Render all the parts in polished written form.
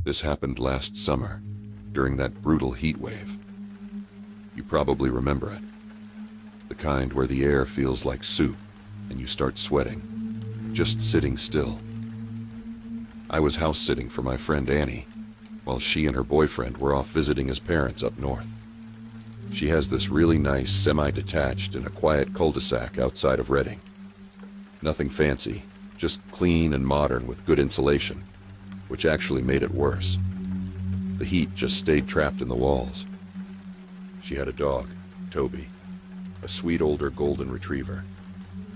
This happened last summer, during that brutal heat wave. You probably remember it. The kind where the air feels like soup and you start sweating, just sitting still. I was house sitting for my friend Annie, while she and her boyfriend were off visiting his parents up north. She has this really nice semi-detached in a quiet cul-de-sac outside of Reading. Nothing fancy, just clean and modern with good insulation, which actually made it worse. The heat just stayed trapped in the walls. She had a dog, Toby, a sweet older golden retriever,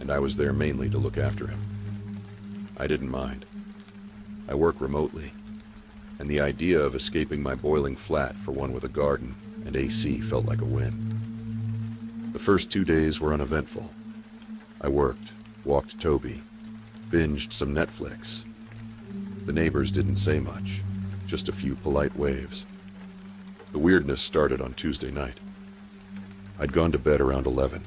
and I was there mainly to look after him. I didn't mind. I work remotely, and the idea of escaping my boiling flat for one with a garden and AC felt like a win. The first 2 days were uneventful. I worked, walked Toby, binged some Netflix. The neighbors didn't say much, just a few polite waves. The weirdness started on Tuesday night. I'd gone to bed around 11.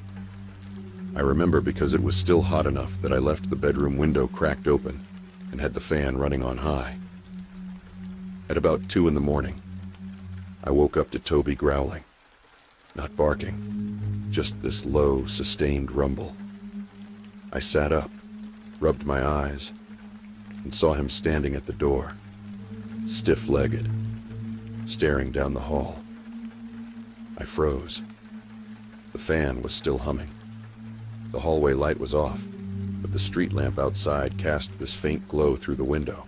I remember because it was still hot enough that I left the bedroom window cracked open and had the fan running on high. At about 2 in the morning, I woke up to Toby growling, not barking, just this low, sustained rumble. I sat up, rubbed my eyes, and saw him standing at the door, stiff-legged, staring down the hall. I froze. The fan was still humming. The hallway light was off, but the street lamp outside cast this faint glow through the window,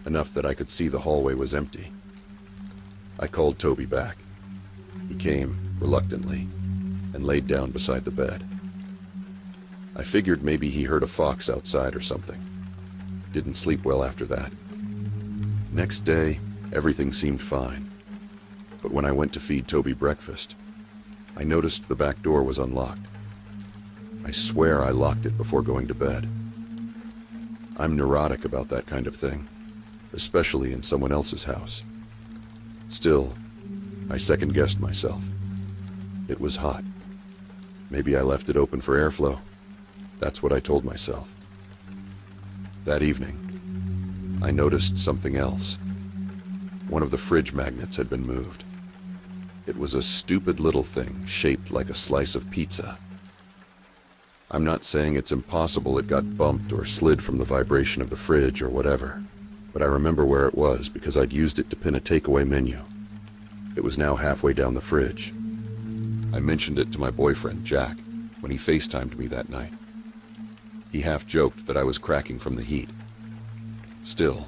enough that I could see the hallway was empty. I called Toby back. He came, reluctantly, and laid down beside the bed. I figured maybe he heard a fox outside or something. Didn't sleep well after that. Next day, everything seemed fine. But when I went to feed Toby breakfast, I noticed the back door was unlocked. I swear I locked it before going to bed. I'm neurotic about that kind of thing, especially in someone else's house. Still, I second-guessed myself. It was hot. Maybe I left it open for airflow. That's what I told myself. That evening, I noticed something else. One of the fridge magnets had been moved. It was a stupid little thing shaped like a slice of pizza. I'm not saying it's impossible it got bumped or slid from the vibration of the fridge or whatever, but I remember where it was because I'd used it to pin a takeaway menu. It was now halfway down the fridge. I mentioned it to my boyfriend, Jack, when he FaceTimed me that night. He half joked that I was cracking from the heat. Still,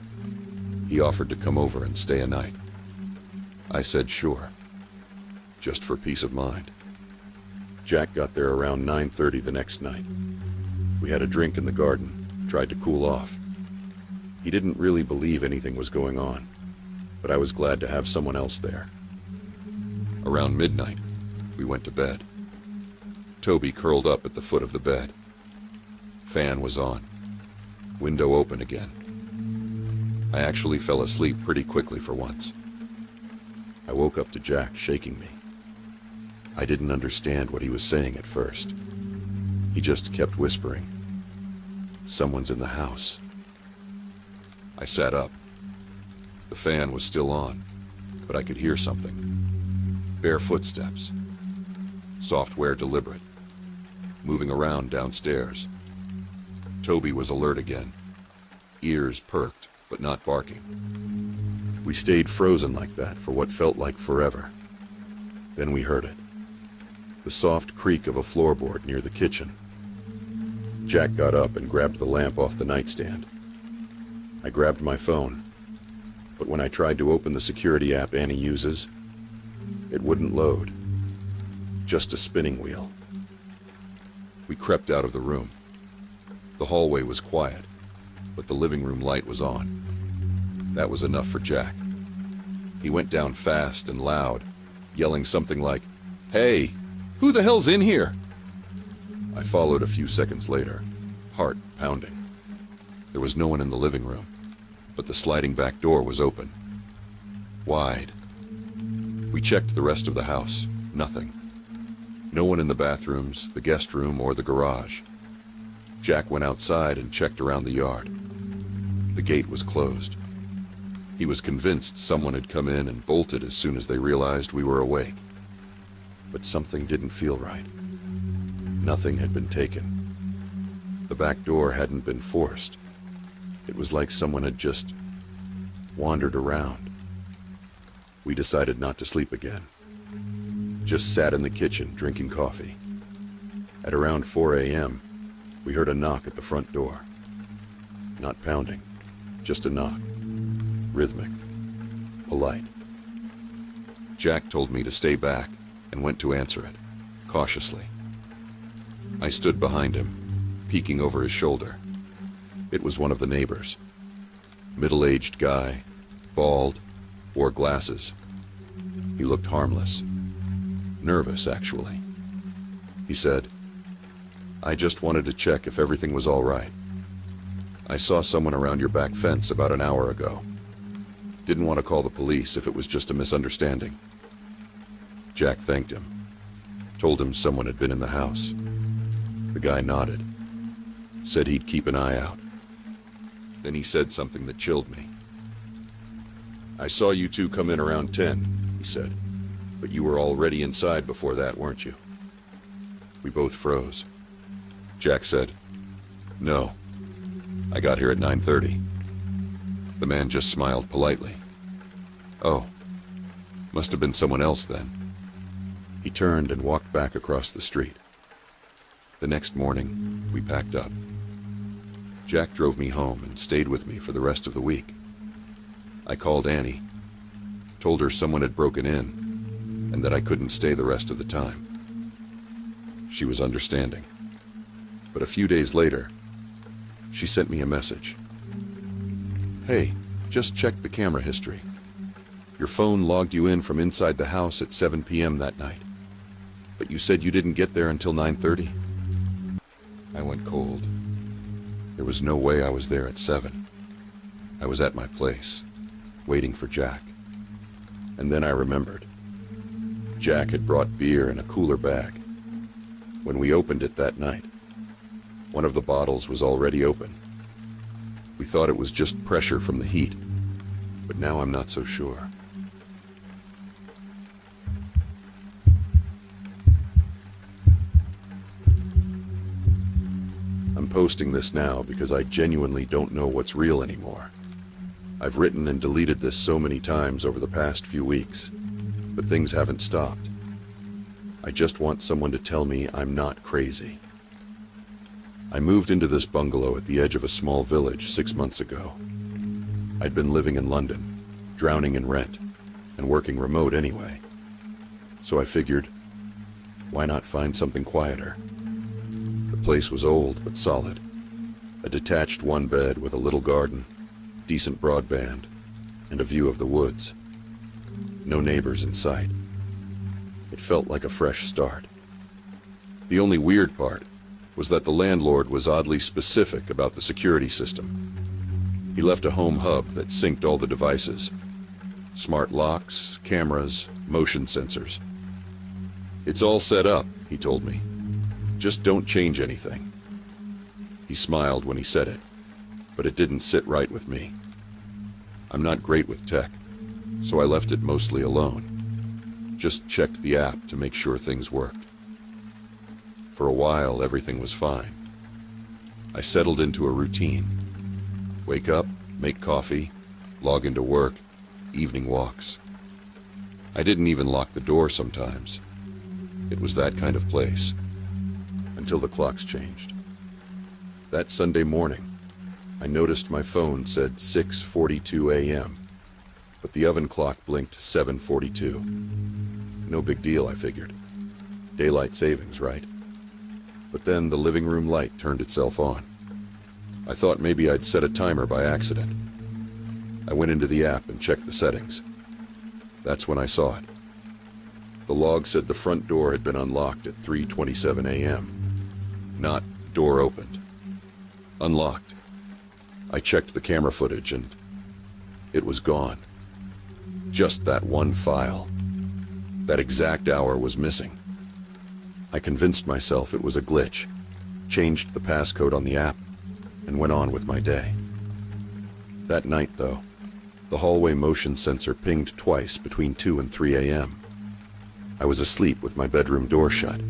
he offered to come over and stay a night. I said sure, just for peace of mind. Jack got there around 9:30 the next night. We had a drink in the garden, tried to cool off. He didn't really believe anything was going on, but I was glad to have someone else there. Around midnight, we went to bed. Toby curled up at the foot of the bed. Fan was on. Window open again. I actually fell asleep pretty quickly for once. I woke up to Jack shaking me. I didn't understand what he was saying at first. He just kept whispering, "Someone's in the house." I sat up. The fan was still on, but I could hear something. Bare footsteps. Software deliberate. Moving around downstairs. Toby was alert again. Ears perked, but not barking. We stayed frozen like that for what felt like forever. Then we heard it. The soft creak of a floorboard near the kitchen. Jack got up and grabbed the lamp off the nightstand. I grabbed my phone, but when I tried to open the security app Annie uses, it wouldn't load. Just a spinning wheel. We crept out of the room. The hallway was quiet, but the living room light was on. That was enough for Jack. He went down fast and loud, yelling something like, "Hey, who the hell's in here?" I followed a few seconds later, heart pounding. There was no one in the living room, but the sliding back door was open. Wide. We checked the rest of the house. Nothing. No one in the bathrooms, the guest room, or the garage. Jack went outside and checked around the yard. The gate was closed. He was convinced someone had come in and bolted as soon as they realized we were awake. But something didn't feel right. Nothing had been taken. The back door hadn't been forced. It was like someone had just wandered around. We decided not to sleep again. Just sat in the kitchen drinking coffee. At around 4 a.m., we heard a knock at the front door. Not pounding, just a knock. Rhythmic, polite. Jack told me to stay back and went to answer it, cautiously. I stood behind him, peeking over his shoulder. It was one of the neighbors. Middle-aged guy, bald, wore glasses. He looked harmless. Nervous, actually. He said, "I just wanted to check if everything was all right. I saw someone around your back fence about an hour ago. Didn't want to call the police if it was just a misunderstanding." Jack thanked him, told him someone had been in the house. The guy nodded, said he'd keep an eye out. Then he said something that chilled me. "I saw you two come in around 10, he said, "but you were already inside before that, weren't you?" We both froze. Jack said, "No, I got here at 9:30. The man just smiled politely. "Oh, must have been someone else then." He turned and walked back across the street. The next morning, we packed up. Jack drove me home and stayed with me for the rest of the week. I called Annie, told her someone had broken in, and that I couldn't stay the rest of the time. She was understanding. But a few days later, she sent me a message. "Hey, just checked the camera history. Your phone logged you in from inside the house at 7 p.m. that night. But you said you didn't get there until 9:30? I went cold. There was no way I was there at 7. I was at my place, waiting for Jack. And then I remembered. Jack had brought beer in a cooler bag. When we opened it that night, one of the bottles was already open. We thought it was just pressure from the heat, but now I'm not so sure." I'm posting this now because I genuinely don't know what's real anymore. I've written and deleted this so many times over the past few weeks, but things haven't stopped. I just want someone to tell me I'm not crazy. I moved into this bungalow at the edge of a small village 6 months ago. I'd been living in London, drowning in rent, and working remote anyway. So I figured, why not find something quieter? The place was old but solid. A detached one bed with a little garden, decent broadband, and a view of the woods. No neighbors in sight. It felt like a fresh start. The only weird part was that the landlord was oddly specific about the security system. He left a home hub that synced all the devices. Smart locks, cameras, motion sensors. "It's all set up," he told me. "Just don't change anything." He smiled when he said it, but it didn't sit right with me. I'm not great with tech, so I left it mostly alone. Just checked the app to make sure things worked. For a while, everything was fine. I settled into a routine. Wake up, make coffee, log into work, evening walks. I didn't even lock the door sometimes. It was that kind of place. Until the clocks changed. That Sunday morning, I noticed my phone said 6:42 a.m., but the oven clock blinked 7:42. No big deal, I figured. Daylight savings, right? But then the living room light turned itself on. I thought maybe I'd set a timer by accident. I went into the app and checked the settings. That's when I saw it. The log said the front door had been unlocked at 3:27 a.m. Not door opened. Unlocked. I checked the camera footage and it was gone. Just that one file. That exact hour was missing. I convinced myself it was a glitch, changed the passcode on the app, and went on with my day. That night, though, The hallway motion sensor pinged twice between 2 and 3 a.m. I was asleep with my bedroom door shut.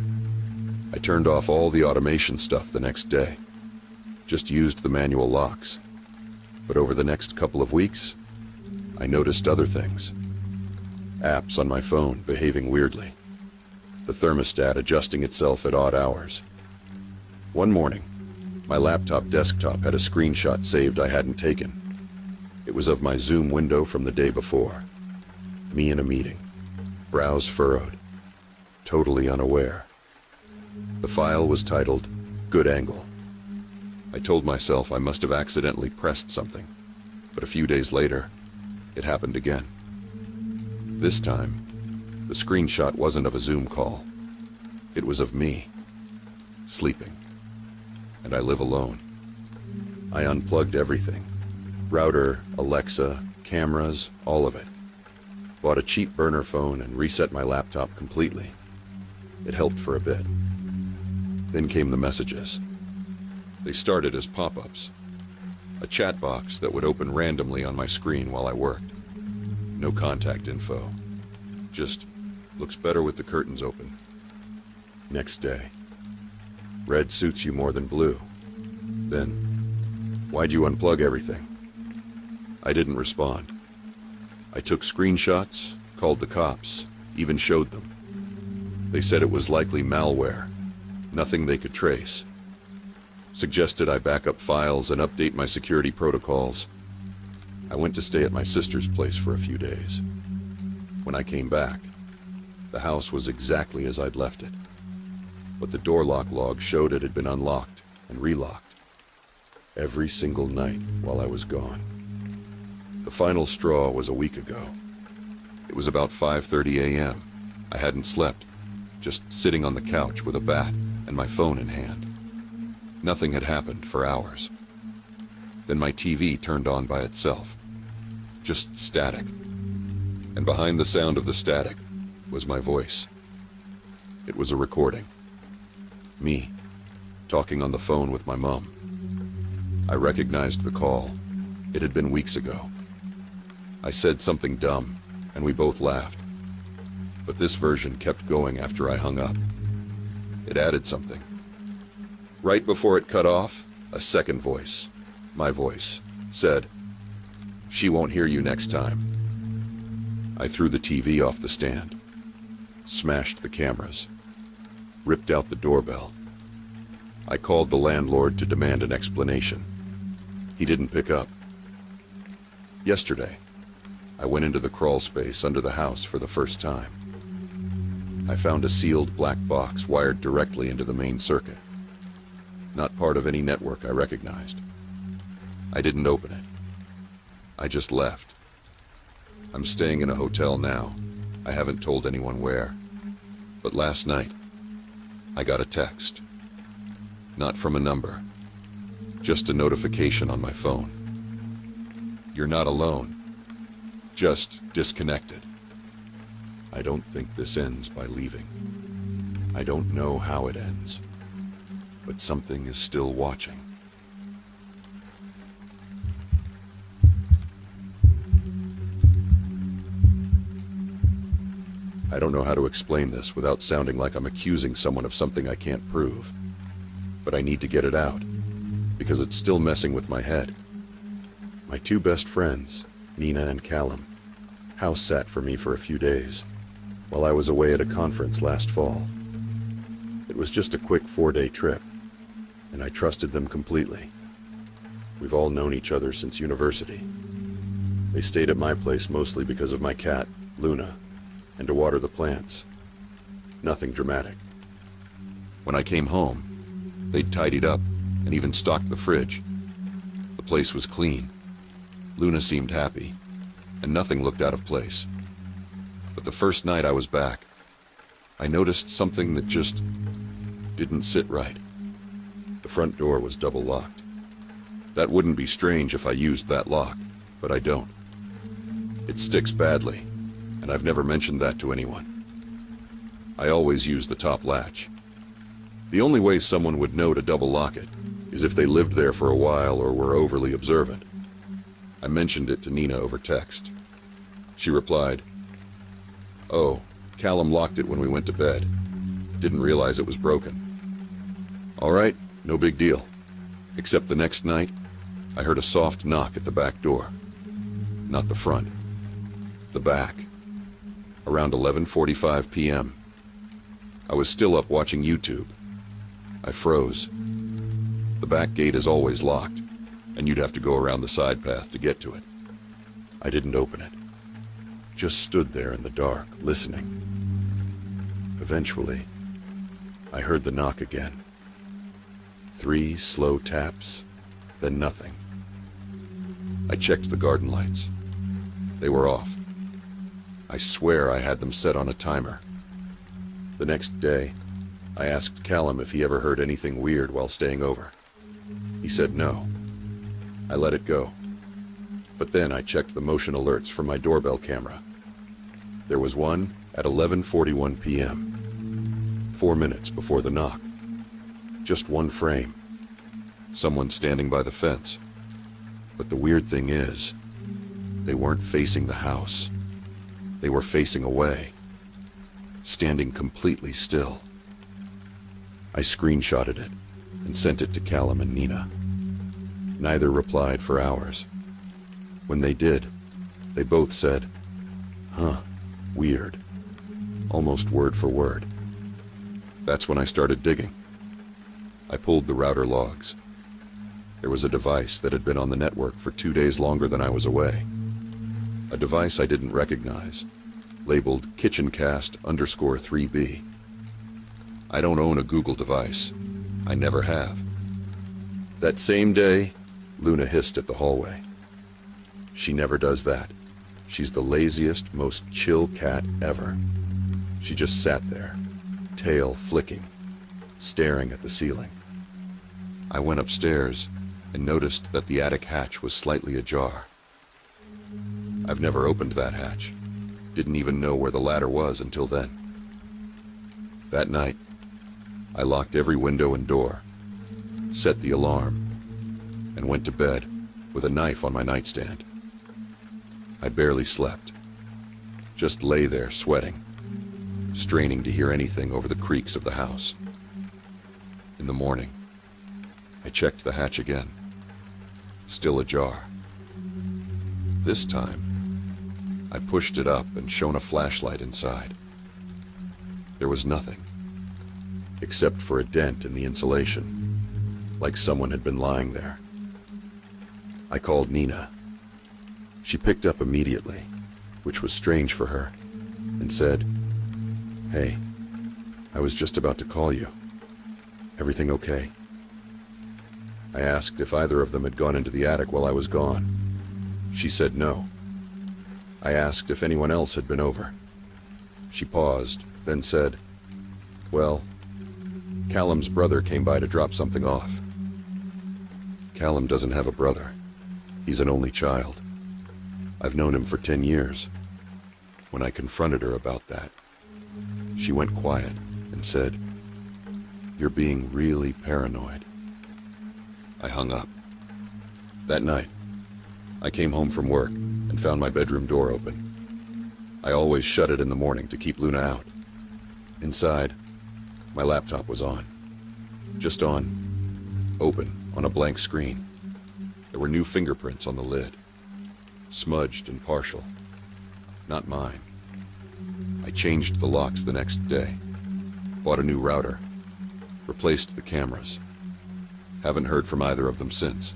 I turned off all the automation stuff the next day. Just used the manual locks. But over the next couple of weeks, I noticed other things. Apps on my phone behaving weirdly. The thermostat adjusting itself at odd hours. One morning, my laptop desktop had a screenshot saved I hadn't taken. It was of my Zoom window from the day before. Me in a meeting. Brows furrowed. Totally unaware. The file was titled, Good Angle. I told myself I must have accidentally pressed something, but a few days later, it happened again. This time, the screenshot wasn't of a Zoom call. It was of me, sleeping. And I live alone. I unplugged everything. Router, Alexa, cameras, all of it. Bought a cheap burner phone and reset my laptop completely. It helped for a bit. Then came the messages. They started as pop-ups. A chat box that would open randomly on my screen while I worked. No contact info. Just, looks better with the curtains open. Next day. Red suits you more than blue. Then, why'd you unplug everything? I didn't respond. I took screenshots, called the cops, even showed them. They said it was likely malware, nothing they could trace. Suggested I back up files and update my security protocols. I went to stay at my sister's place for a few days. When I came back, the house was exactly as I'd left it. But the door lock log showed it had been unlocked and relocked. Every single night while I was gone. The final straw was a week ago. It was about 5:30 a.m. I hadn't slept, just sitting on the couch with a bat and my phone in hand. Nothing had happened for hours. Then my TV turned on by itself. Just static. And behind the sound of the static was my voice. It was a recording. Me, talking on the phone with my mom. I recognized the call. It had been weeks ago. I said something dumb, and we both laughed. But this version kept going after I hung up. It added something. Right before it cut off, a second voice, my voice, said, "She won't hear you next time." I threw the TV off the stand, smashed the cameras, ripped out the doorbell. I called the landlord to demand an explanation. He didn't pick up. Yesterday, I went into the crawl space under the house for the first time. I found a sealed black box wired directly into the main circuit. Not part of any network I recognized. I didn't open it. I just left. I'm staying in a hotel now. I haven't told anyone where. But last night, I got a text. Not from a number. Just a notification on my phone. You're not alone. Just disconnected. I don't think this ends by leaving. I don't know how it ends. But something is still watching. I don't know how to explain this without sounding like I'm accusing someone of something I can't prove. But I need to get it out, because it's still messing with my head. My two best friends, Nina and Callum, house sat for me for a few days, while I was away at a conference last fall. It was just a quick 4-day trip, and I trusted them completely. We've all known each other since university. They stayed at my place mostly because of my cat, Luna, and to water the plants. Nothing dramatic. When I came home, they'd tidied up and even stocked the fridge. The place was clean. Luna seemed happy, and nothing looked out of place. But the first night I was back, I noticed something that just didn't sit right. The front door was double locked. That wouldn't be strange if I used that lock, but I don't. It sticks badly, and I've never mentioned that to anyone. I always use the top latch. The only way someone would know to double lock it is if they lived there for a while or were overly observant. I mentioned it to Nina over text. She replied, "Oh, Callum locked it when we went to bed. Didn't realize it was broken." All right, no big deal. Except the next night, I heard a soft knock at the back door. Not the front. The back. Around 11:45 p.m. I was still up watching YouTube. I froze. The back gate is always locked, and you'd have to go around the side path to get to it. I didn't open it. Just stood there in the dark, listening. Eventually, I heard the knock again. 3 slow taps, then nothing. I checked the garden lights. They were off. I swear I had them set on a timer. The next day, I asked Callum if he ever heard anything weird while staying over. He said no. I let it go. But then I checked the motion alerts from my doorbell camera. There was one at 11:41 p.m., 4 minutes before the knock. Just one frame. Someone standing by the fence. But the weird thing is, they weren't facing the house. They were facing away, standing completely still. I screenshotted it and sent it to Callum and Nina. Neither replied for hours. When they did, they both said, "Huh, weird," almost word for word. That's when I started digging. I pulled the router logs. There was a device that had been on the network for 2 days longer than I was away. A device I didn't recognize, labeled KitchenCast_3B. I don't own a Google device. I never have. That same day, Luna hissed at the hallway. She never does that. She's the laziest, most chill cat ever. She just sat there, tail flicking, staring at the ceiling. I went upstairs and noticed that the attic hatch was slightly ajar. I've never opened that hatch. Didn't even know where the ladder was until then. That night, I locked every window and door, set the alarm, and went to bed with a knife on my nightstand. I barely slept. Just lay there sweating, straining to hear anything over the creaks of the house. In the morning, I checked the hatch again. Still ajar. This time, I pushed it up and shone a flashlight inside. There was nothing, except for a dent in the insulation, like someone had been lying there. I called Nina. She picked up immediately, which was strange for her, and said, "Hey, I was just about to call you. Everything okay?" I asked if either of them had gone into the attic while I was gone. She said no. I asked if anyone else had been over. She paused, then said, "Well, Callum's brother came by to drop something off." Callum doesn't have a brother. He's an only child. I've known him for 10 years. When I confronted her about that, she went quiet and said, "You're being really paranoid." I hung up. That night, I came home from work and found my bedroom door open. I always shut it in the morning to keep Luna out. Inside, my laptop was on. Just on. Open, on a blank screen. There were new fingerprints on the lid. Smudged and partial. Not mine. I changed the locks the next day. Bought a new router. Replaced the cameras. Haven't heard from either of them since.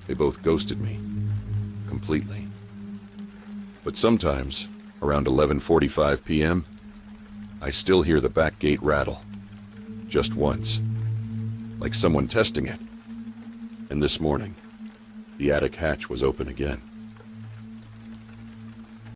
They both ghosted me. Completely. But sometimes, around 11:45 p.m., I still hear the back gate rattle. Just once. Like someone testing it. And this morning, the attic hatch was open again.